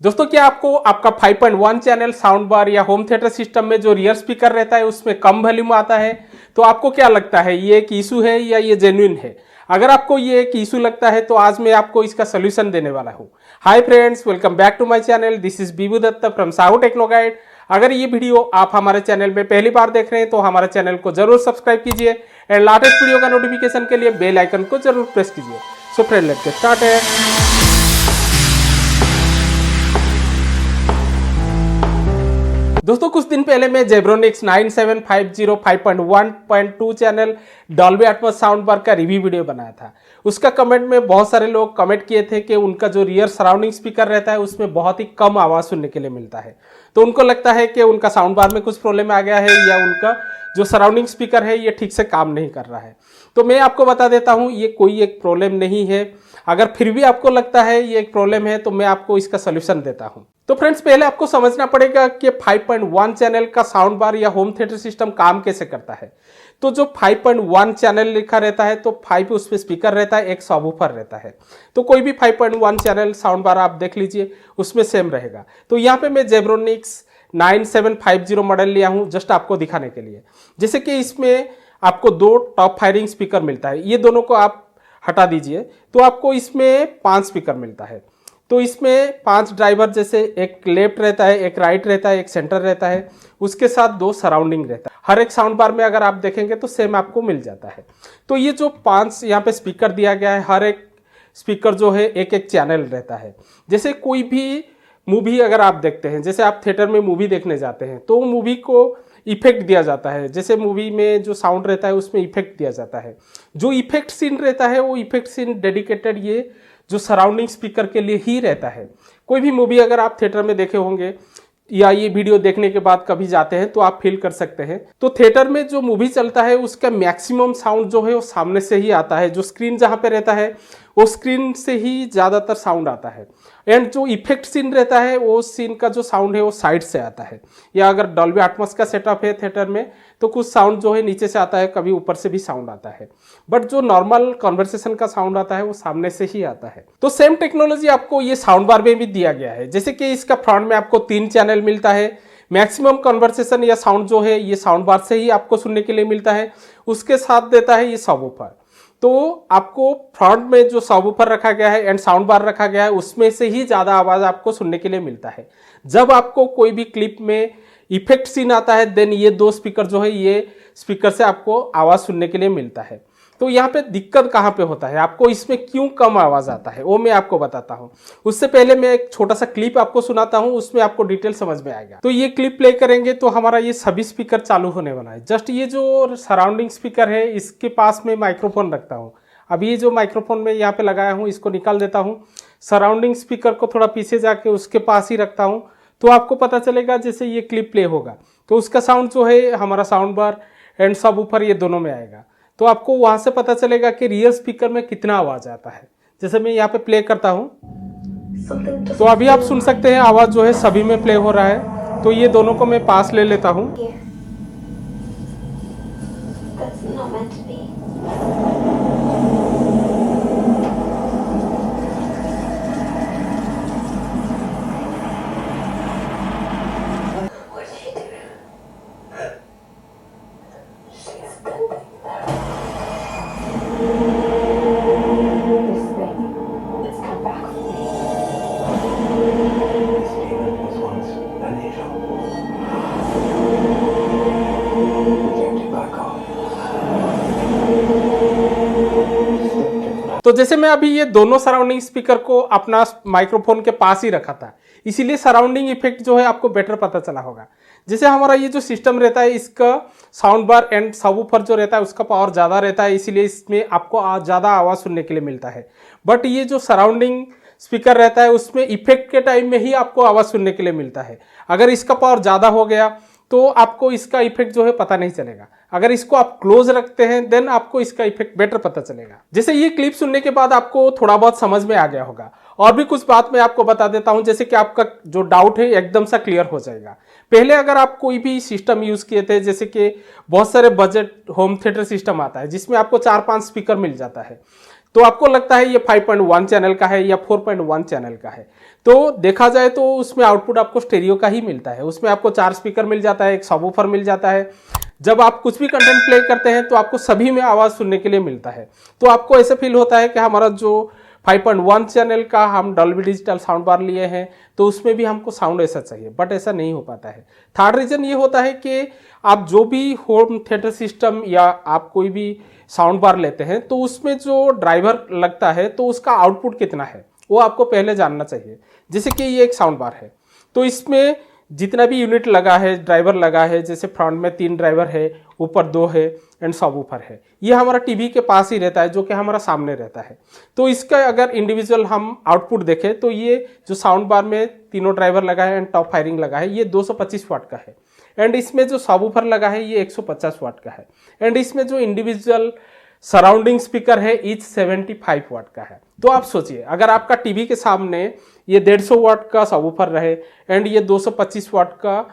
दोस्तों क्या आपको आपका 5.1 चैनल साउंड बार या होम थिएटर सिस्टम में जो रियर स्पीकर रहता है उसमें कम वॉल्यूम आता है। तो आपको क्या लगता है ये एक इशू है या ये जेन्युइन है? अगर आपको ये एक इशू लगता है तो आज मैं आपको इसका सोल्यूशन देने वाला हूँ। Hi friends, welcome back to my channel. This is Bibu Datta from Sahu techno guide. अगर ये वीडियो आप हमारे चैनल में पहली बार देख रहे हैं तो हमारे चैनल को जरूर सब्सक्राइब कीजिए एंड लेटेस्ट वीडियो का नोटिफिकेशन के लिए बेल आइकन को जरूर प्रेस कीजिए। So friend, let's get started. दोस्तों कुछ दिन पहले मैं Zebronics 9750 5.1.2 channel Dolby Atmos sound bar का रिव्यू वीडियो बनाया था। उसका कमेंट में बहुत सारे लोग कमेंट किए थे कि उनका जो रियर सराउंडिंग स्पीकर रहता है उसमें बहुत ही कम आवाज़ सुनने के लिए मिलता है। तो उनको लगता है कि उनका साउंड बार में कुछ प्रॉब्लम आ गया है या उनका जो सराउंडिंग स्पीकर है ये ठीक से काम नहीं कर रहा है। तो मैं आपको बता देता हूँ ये कोई एक प्रॉब्लम नहीं है। अगर फिर भी आपको लगता है ये एक प्रॉब्लम है तो मैं आपको इसका सोल्यूशन देता हूँ। तो फ्रेंड्स, पहले आपको समझना पड़ेगा कि 5.1 चैनल का साउंड बार या होम थिएटर सिस्टम काम कैसे करता है। तो जो 5.1 चैनल लिखा रहता है तो 5 उस पर स्पीकर रहता है, एक सबवूफर रहता है। तो कोई भी 5.1 चैनल साउंड बार आप देख लीजिए उसमें सेम रहेगा। तो यहाँ पे मैं जेब्रोनिक्स 9750 मॉडल लिया हूँ जस्ट आपको दिखाने के लिए। जैसे कि इसमें आपको दो टॉप फायरिंग स्पीकर मिलता है, ये दोनों को आप हटा दीजिए तो आपको इसमें 5 स्पीकर मिलता है। तो इसमें 5 ड्राइवर, जैसे एक लेफ्ट रहता है, एक राइट रहता है, एक सेंटर रहता है, उसके साथ 2 सराउंडिंग रहता है। हर एक साउंड बार में अगर आप देखेंगे तो सेम आपको मिल जाता है। तो ये जो 5 यहाँ पे स्पीकर दिया गया है, हर एक स्पीकर जो है एक एक चैनल रहता है। जैसे कोई भी मूवी अगर आप देखते हैं, जैसे आप थिएटर में मूवी देखने जाते हैं तो मूवी को इफेक्ट दिया जाता है। जैसे मूवी में जो साउंड रहता है उसमें इफेक्ट दिया जाता है। जो इफेक्ट सीन रहता है वो इफेक्ट सीन डेडिकेटेड ये जो सराउंडिंग स्पीकर के लिए ही रहता है। कोई भी मूवी अगर आप थिएटर में देखे होंगे या ये वीडियो देखने के बाद कभी जाते हैं तो आप फील कर सकते हैं। तो थिएटर में जो मूवी चलता है उसका मैक्सिमम साउंड जो है वो सामने से ही आता है। जो स्क्रीन जहाँ पे रहता है वो स्क्रीन से ही ज़्यादातर साउंड आता है। एंड जो इफेक्ट सीन रहता है वो सीन का जो साउंड है वो साइड से आता है। या अगर डॉल्बी एटमॉस का सेटअप है थिएटर में तो कुछ साउंड जो है नीचे से आता है, कभी ऊपर से भी साउंड आता है। बट जो नॉर्मल कॉन्वर्सेशन का साउंड आता है वो सामने से ही आता है। तो सेम टेक्नोलॉजी आपको ये साउंड बार में भी दिया गया है। जैसे कि इसका फ्रंट में आपको 3 चैनल मिलता है। मैक्सिमम कॉन्वर्सेशन या साउंड जो है ये साउंड बार से ही आपको सुनने के लिए मिलता है। उसके साथ देता है ये सबवूफर। तो आपको फ्रंट में जो सबवूफर रखा गया है एंड साउंड बार रखा गया है उसमें से ही ज़्यादा आवाज़ आपको सुनने के लिए मिलता है। जब आपको कोई भी क्लिप में इफेक्ट सीन आता है देन ये 2 स्पीकर जो है ये स्पीकर से आपको आवाज़ सुनने के लिए मिलता है। तो यहाँ पे दिक्कत कहाँ पे होता है, आपको इसमें क्यों कम आवाज़ आता है वो मैं आपको बताता हूँ। उससे पहले मैं एक छोटा सा क्लिप आपको सुनाता हूँ, उसमें आपको डिटेल समझ में आएगा। तो ये क्लिप प्ले करेंगे तो हमारा ये सभी स्पीकर चालू होने वाला है। जस्ट ये जो सराउंडिंग स्पीकर है इसके पास में माइक्रोफोन रखता हूँ। अभी ये जो माइक्रोफोन में यहाँ पे लगाया हूँ इसको निकाल देता हूँ। सराउंडिंग स्पीकर को थोड़ा पीछे जाके उसके पास ही रखता हूँ तो आपको पता चलेगा जैसे ये क्लिप प्ले होगा तो उसका साउंड जो है हमारा साउंड बार एंड सबवूफर ये दोनों में आएगा। तो आपको वहाँ से पता चलेगा कि रियल स्पीकर में कितना आवाज़ आता है। जैसे मैं यहाँ पे प्ले करता हूँ तो अभी आप सुन सकते हैं आवाज़ जो है सभी में प्ले हो रहा है। तो ये दोनों को मैं पास ले लेता हूँ। तो जैसे मैं अभी ये दोनों सराउंडिंग स्पीकर को अपना माइक्रोफोन के पास ही रखा था इसीलिए सराउंडिंग इफेक्ट जो है आपको बेटर पता चला होगा। जैसे हमारा ये जो सिस्टम रहता है इसका साउंड बार एंड सबवूफर जो रहता है उसका पावर ज़्यादा रहता है, इसीलिए इसमें आपको ज़्यादा आवाज़ सुनने के लिए मिलता है। बट ये जो सराउंडिंग स्पीकर रहता है उसमें इफेक्ट के टाइम में ही आपको आवाज़ सुनने के लिए मिलता है। अगर इसका पावर ज़्यादा हो गया तो आपको इसका इफेक्ट जो है पता नहीं चलेगा। अगर इसको आप क्लोज रखते हैं देन आपको इसका इफेक्ट बेटर पता चलेगा। जैसे ये क्लिप सुनने के बाद आपको थोड़ा बहुत समझ में आ गया होगा। और भी कुछ बात मैं आपको बता देता हूं जैसे कि आपका जो डाउट है एकदम सा क्लियर हो जाएगा। पहले अगर आप कोई भी सिस्टम यूज किए थे, जैसे कि बहुत सारे बजट होम थिएटर सिस्टम आता है जिसमें आपको 4-5 स्पीकर मिल जाता है। तो आपको लगता है ये 5.1 चैनल का है या 4.1 चैनल का है। तो देखा जाए तो उसमें आउटपुट आपको स्टेरियो का ही मिलता है। उसमें आपको 4 स्पीकर मिल जाता है, एक सबवूफर मिल जाता है। जब आप कुछ भी कंटेंट प्ले करते हैं तो आपको सभी में आवाज़ सुनने के लिए मिलता है। तो आपको ऐसे फील होता है कि हमारा जो 5.1 चैनल का हम डॉल्बी डिजिटल साउंड बार लिए हैं तो उसमें भी हमको साउंड ऐसा चाहिए, बट ऐसा नहीं हो पाता है। थर्ड रीज़न ये होता है कि आप जो भी होम थिएटर सिस्टम या आप कोई भी साउंड बार लेते हैं तो उसमें जो ड्राइवर लगता है तो उसका आउटपुट कितना है वो आपको पहले जानना चाहिए। जैसे कि ये एक साउंड बार है तो इसमें जितना भी यूनिट लगा है, ड्राइवर लगा है, जैसे फ्रंट में 3 ड्राइवर है, ऊपर 2 है एंड सबवूफर है, ये हमारा टीवी के पास ही रहता है जो कि हमारा सामने रहता है। तो इसका अगर इंडिविजुअल हम आउटपुट देखें तो ये जो साउंड बार में तीनों ड्राइवर लगा है एंड टॉप फायरिंग लगा है ये 225 वाट का है एंड इसमें जो सबवूफर लगा है ये 150 वाट का है एंड इसमें जो इंडिविजुअल सराउंडिंग स्पीकर है ईच 75 वाट का है। तो आप सोचिए अगर आपका टीवी के सामने ये 150 वाट का सबवूफर रहे एंड ये 225 वाट का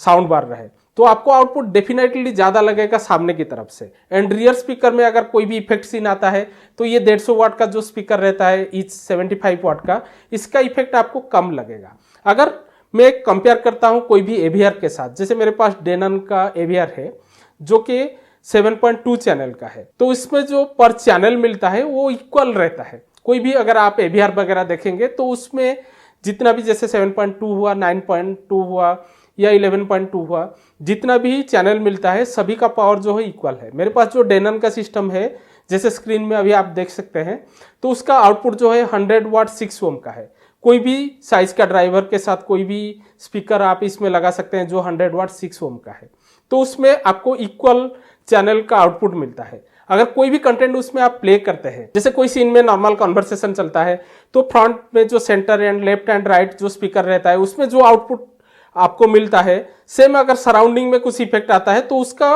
साउंड बार रहे तो आपको आउटपुट डेफिनेटली ज़्यादा लगेगा सामने की तरफ से। एंड रियर स्पीकर में अगर कोई भी इफेक्ट सीन आता है तो ये 150 वाट का जो स्पीकर रहता है ईच 75 वाट का, इसका इफेक्ट आपको कम लगेगा। अगर मैं कंपेयर करता हूँ कोई भी एवीआर के साथ, जैसे मेरे पास डेनन का एवीआर है जो कि 7.2 चैनल का है, तो इसमें जो पर चैनल मिलता है वो इक्वल रहता है। कोई भी अगर आप एवीआर वगैरह देखेंगे तो उसमें जितना भी जैसे 7.2 हुआ, 9.2 हुआ या 11.2 हुआ, जितना भी चैनल मिलता है सभी का पावर जो है इक्वल है। मेरे पास जो डेनन का सिस्टम है जैसे स्क्रीन में अभी आप देख सकते हैं तो उसका आउटपुट जो है 100 वाट 6 ओम का है। कोई भी साइज का ड्राइवर के साथ कोई भी स्पीकर आप इसमें लगा सकते हैं जो 100 वाट 6 ओम का है, तो उसमें आपको इक्वल चैनल का आउटपुट मिलता है। अगर कोई भी कंटेंट उसमें आप प्ले करते हैं, जैसे कोई सीन में नॉर्मल कॉन्वर्सेशन चलता है तो फ्रंट में जो centre and left and right जो स्पीकर रहता है उसमें जो आउटपुट आपको मिलता है सेम अगर सराउंडिंग में कुछ इफेक्ट आता है तो उसका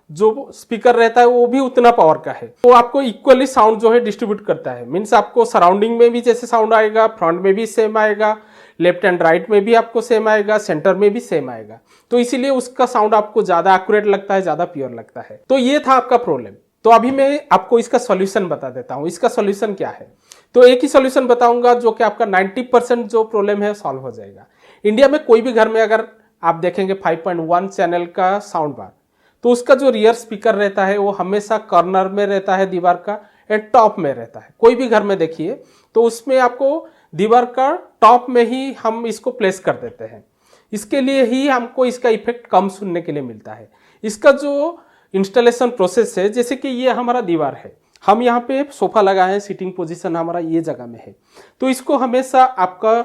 जो स्पीकर रहता है वो भी उतना पावर का है। तो आपको इक्वली साउंड जो है डिस्ट्रीब्यूट करता है। मीन्स आपको सराउंडिंग में भी जैसे साउंड आएगा, फ्रंट में भी सेम आएगा, लेफ्ट एंड राइट में भी आपको सेम आएगा, सेंटर में भी सेम आएगा। तो इसीलिए उसका साउंड आपको ज़्यादा एक्यूरेट लगता है, ज़्यादा प्योर लगता है। तो ये था आपका प्रॉब्लम। तो अभी मैं आपको इसका सॉल्यूशन बता देता हूँ। इसका सॉल्यूशन क्या है? तो एक ही सॉल्यूशन बताऊंगा जो कि आपका 90% जो प्रॉब्लम है सॉल्व हो जाएगा। इंडिया में कोई भी घर में अगर आप देखेंगे 5.1 चैनल का साउंड बार तो उसका जो रियर स्पीकर रहता है वो हमेशा कॉर्नर में रहता है दीवार का एंड टॉप में रहता है। कोई भी घर में देखिए तो उसमें आपको दीवार का टॉप में ही हम इसको प्लेस कर देते हैं। इसके लिए ही हमको इसका इफेक्ट कम सुनने के लिए मिलता है। इसका जो इंस्टॉलेशन प्रोसेस है, जैसे कि ये हमारा दीवार है, हम यहाँ पे सोफा लगाए हैं, सीटिंग पोजीशन हमारा ये जगह में है, तो इसको हमेशा आपका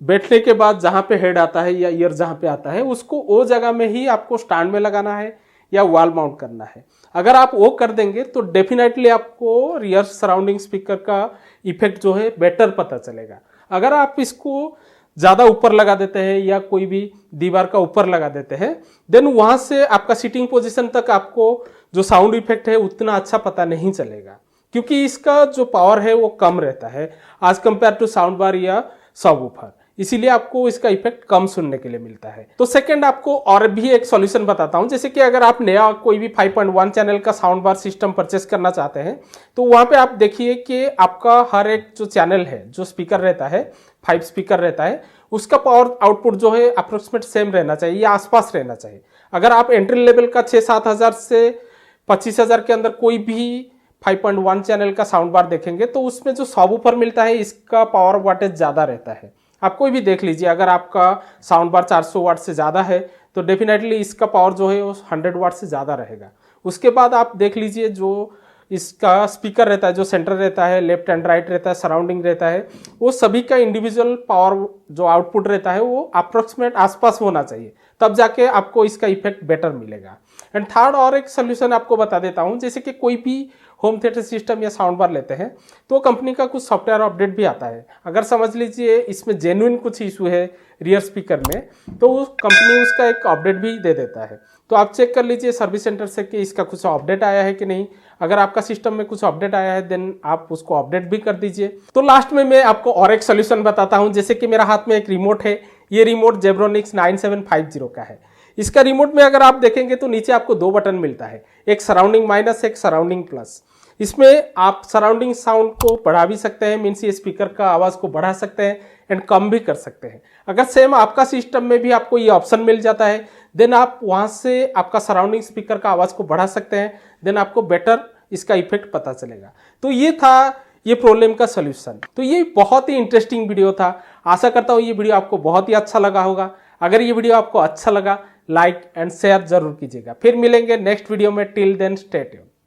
बैठने के बाद जहाँ पे हेड आता है या ईयर जहाँ पे आता है उसको वो जगह में ही आपको स्टैंड में लगाना है या वॉल माउंट करना है। अगर आप वो कर देंगे तो डेफिनेटली आपको रियर सराउंडिंग स्पीकर का इफेक्ट जो है बेटर पता चलेगा। अगर आप इसको ज़्यादा ऊपर लगा देते हैं या कोई भी दीवार का ऊपर लगा देते हैं देन वहाँ से आपका सीटिंग पोजीशन तक आपको जो साउंड इफेक्ट है उतना अच्छा पता नहीं चलेगा, क्योंकि इसका जो पावर है वो कम रहता है आज कंपेयर टू साउंड बार या सबवूफर। इसीलिए आपको इसका इफेक्ट कम सुनने के लिए मिलता है। तो सेकंड आपको और भी एक सॉल्यूशन बताता हूं। जैसे कि अगर आप नया कोई भी 5.1 चैनल का साउंड बार सिस्टम परचेस करना चाहते हैं तो वहां पे आप देखिए कि आपका हर एक जो चैनल है, जो स्पीकर रहता है, 5 स्पीकर रहता है, उसका पावर आउटपुट जो है अप्रोक्सीमेट सेम रहना चाहिए या आसपास रहना चाहिए। अगर आप एंट्री लेवल का 6-7 हज़ार से 25 हज़ार के अंदर कोई भी 5.1 चैनल का साउंड बार देखेंगे तो उसमें जो सबवूफर मिलता है इसका पावर वाटेज ज़्यादा रहता है। आप कोई भी देख लीजिए, अगर आपका साउंड बार 400 वाट से ज़्यादा है तो डेफिनेटली इसका पावर जो है वो 100 वाट से ज़्यादा रहेगा। उसके बाद आप देख लीजिए जो इसका स्पीकर रहता है, जो सेंटर रहता है, लेफ्ट एंड राइट रहता है, सराउंडिंग रहता है, वो सभी का इंडिविजुअल पावर जो आउटपुट रहता है वो अप्रोक्सीमेट आसपास होना चाहिए, तब जाके आपको इसका इफेक्ट बेटर मिलेगा। एंड थर्ड और एक सोल्यूशन आपको बता देता हूँ। जैसे कि कोई भी होम थिएटर सिस्टम या साउंड बार लेते हैं तो कंपनी का कुछ सॉफ्टवेयर अपडेट भी आता है। अगर समझ लीजिए इसमें जेन्युइन कुछ इशू है रियर स्पीकर में तो कंपनी उसका एक अपडेट भी दे देता है। तो आप चेक कर लीजिए सर्विस सेंटर से कि इसका कुछ अपडेट आया है कि नहीं। अगर आपका सिस्टम में कुछ अपडेट आया है देन आप उसको अपडेट भी कर दीजिए। तो लास्ट में मैं आपको और एक सोल्यूशन बताता हूँ। जैसे कि मेरा हाथ में एक रिमोट है, ये रिमोट जेब्रोनिक्स 9750 का है। इसका रिमोट में अगर आप देखेंगे तो नीचे आपको 2 बटन मिलता है, एक सराउंडिंग माइनस, एक सराउंडिंग प्लस। इसमें आप सराउंडिंग साउंड को बढ़ा भी सकते हैं, मीन्स ये स्पीकर का आवाज़ को बढ़ा सकते हैं एंड कम भी कर सकते हैं। अगर सेम आपका सिस्टम में भी आपको ये ऑप्शन मिल जाता है देन आप वहाँ से आपका सराउंडिंग स्पीकर का आवाज़ को बढ़ा सकते हैं, देन आपको बेटर इसका इफेक्ट पता चलेगा। तो ये था ये प्रॉब्लम का सोल्यूशन। तो ये बहुत ही इंटरेस्टिंग वीडियो था। आशा करता हूँ ये वीडियो आपको बहुत ही अच्छा लगा होगा। अगर ये वीडियो आपको अच्छा लगा लाइक एंड शेयर जरूर कीजिएगा। फिर मिलेंगे नेक्स्ट वीडियो में। Till then stay tuned.